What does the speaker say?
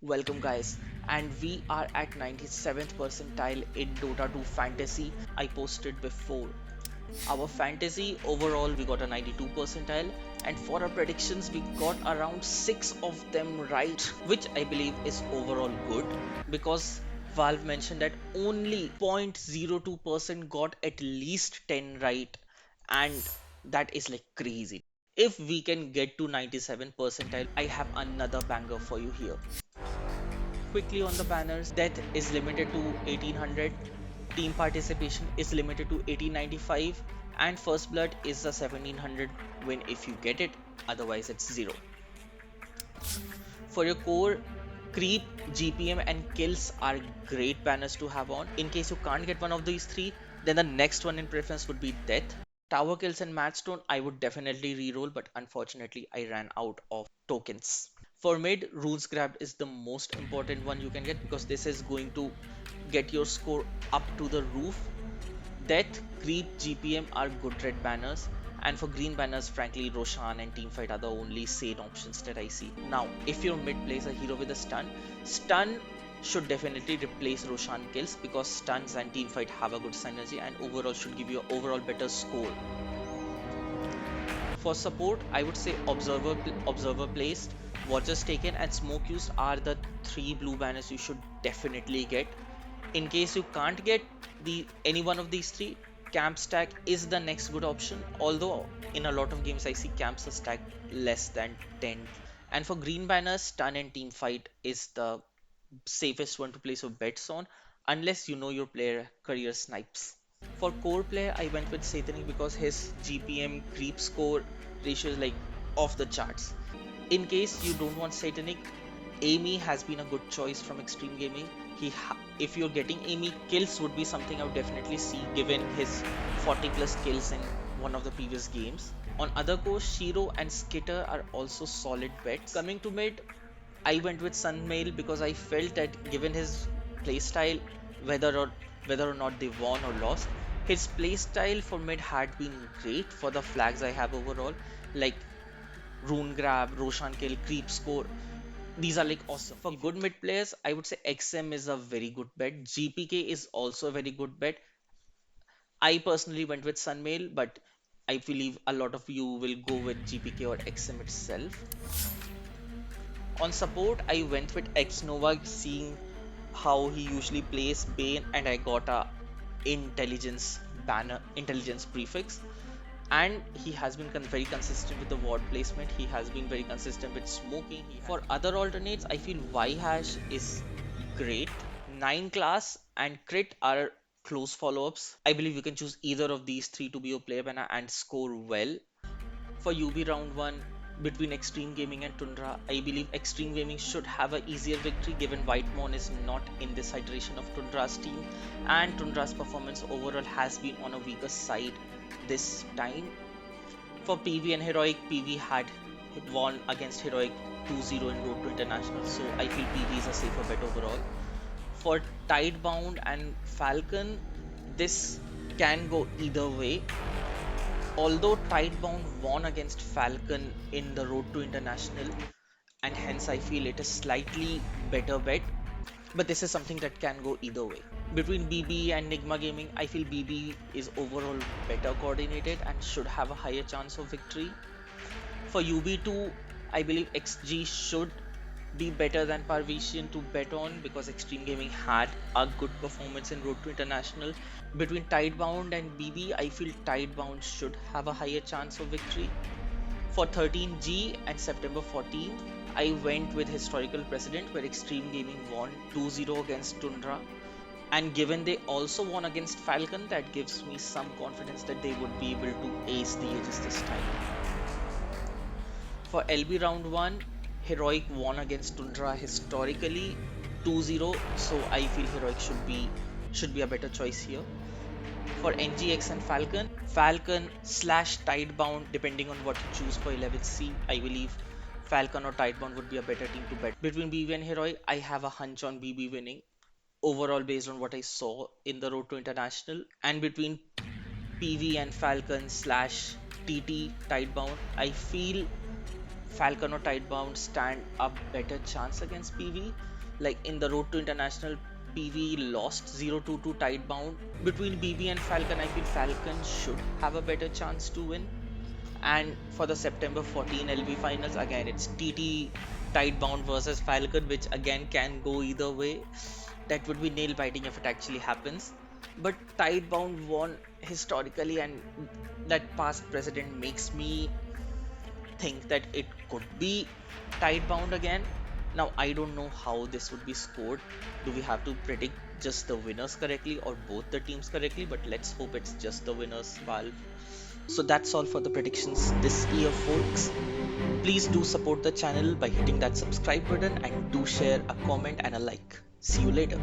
Welcome guys, and we are at 97th percentile in Dota 2 Fantasy. I posted before. Our fantasy overall we got a 92 percentile, and for our predictions we got around 6 of them right, which I believe is overall good because Valve mentioned that only 0.02% got at least 10 right, and that is like crazy. If we can get to 97 percentile, I have another banger for you here. Quickly on the banners, death is limited to 1800, team participation is limited to 1895, and first blood is a 1700 win if you get it, otherwise it's 0. For your core, creep, GPM and kills are great banners to have on. In case you can't get one of these three, then the next one in preference would be death. Tower kills and matchstone I would definitely reroll, but unfortunately I ran out of tokens. For mid, rules grabbed is the most important one you can get because this is going to get your score up to the roof. Death, Creep, GPM are good red banners, and for green banners, frankly, Roshan and Teamfight are the only sane options that I see. Now, if your mid plays a hero with a stun should definitely replace Roshan kills because stuns and Teamfight have a good synergy and overall should give you an overall better score. For support, I would say observer placed, watchers taken, and smoke used are the three blue banners you should definitely get. In case you can't get any one of these three, camp stack is the next good option. Although in a lot of games I see camps are stacked less than 10. And for green banners, stun and team fight is the safest one to place your bets on, unless you know your player career snipes. For core player, I went with Satanic because his GPM creep score ratio is like off the charts. In case you don't want Satanic, Amy has been a good choice from Extreme Gaming. If you're getting Amy, kills would be something I would definitely see given his 40 plus kills in one of the previous games. On other cores, Shiro and Skitter are also solid bets. Coming to mid, I went with Sunmail because I felt that given his playstyle, whether or whether or not they won or lost, his playstyle for mid had been great for the flags I have overall, like Rune Grab, Roshan Kill, Creep Score. These are like awesome. For good mid players, I would say XM is a very good bet. GPK is also a very good bet. I personally went with Sunmail, but I believe a lot of you will go with GPK or XM itself. On support, I went with X Nova, seeing how he usually plays Bane, and I got a intelligence prefix. And he has been very consistent with the ward placement. He has been very consistent with smoking. For other alternates, I feel Y hash is great. 9 class and crit are close follow-ups. I believe you can choose either of these three to be your player banner and score well. For UB round 1, between Extreme Gaming and Tundra, I believe Extreme Gaming should have an easier victory given Whitemon is not in this iteration of Tundra's team, and Tundra's performance overall has been on a weaker side this time. For PV and Heroic, PV had won against Heroic 2-0 in Road to International, so I feel PV is a safer bet overall. For Tidebound and Falcon, this can go either way. Although Tidebound won against Falcon in the Road to International, and hence I feel it is slightly better bet, but this is something that can go either way. Between BB and Nigma Gaming, I feel BB is overall better coordinated and should have a higher chance of victory. For UB2, I believe XG should be better than Parvisian to bet on because Extreme Gaming had a good performance in Road to International. Between Tidebound and BB, I feel Tidebound should have a higher chance of victory. For 13G and September 14th, I went with historical precedent where Extreme Gaming won 2-0 against Tundra. And given they also won against Falcon, that gives me some confidence that they would be able to ace the Aegis this time. For LB round 1, Heroic won against Tundra historically 2-0, so I feel Heroic should be a better choice here. For NGX and Falcon slash Tidebound, depending on what you choose for 11C, I believe Falcon or Tidebound would be a better team to bet. Between BB and Heroic, I have a hunch on BB winning overall based on what I saw in the Road to International. And between PV and Falcon slash TT Tidebound, I feel Falcon or Tidebound stand a better chance against PV. Like in the Road to International, PV lost 0-2 to Tidebound. Between BB and Falcon, I feel Falcon should have a better chance to win. And for the September 14 LV finals, again it's TT Tidebound versus Falcon, which again can go either way. That would be nail biting if it actually happens. But Tidebound won historically, and that past precedent makes me think that it could be Tidebound again. Now, I don't know how this would be scored. Do we have to predict just the winners correctly or both the teams correctly? But let's hope it's just the winners, Valve. So that's all for the predictions this year, folks. Please do support the channel by hitting that subscribe button and do share a comment and a like. See you later.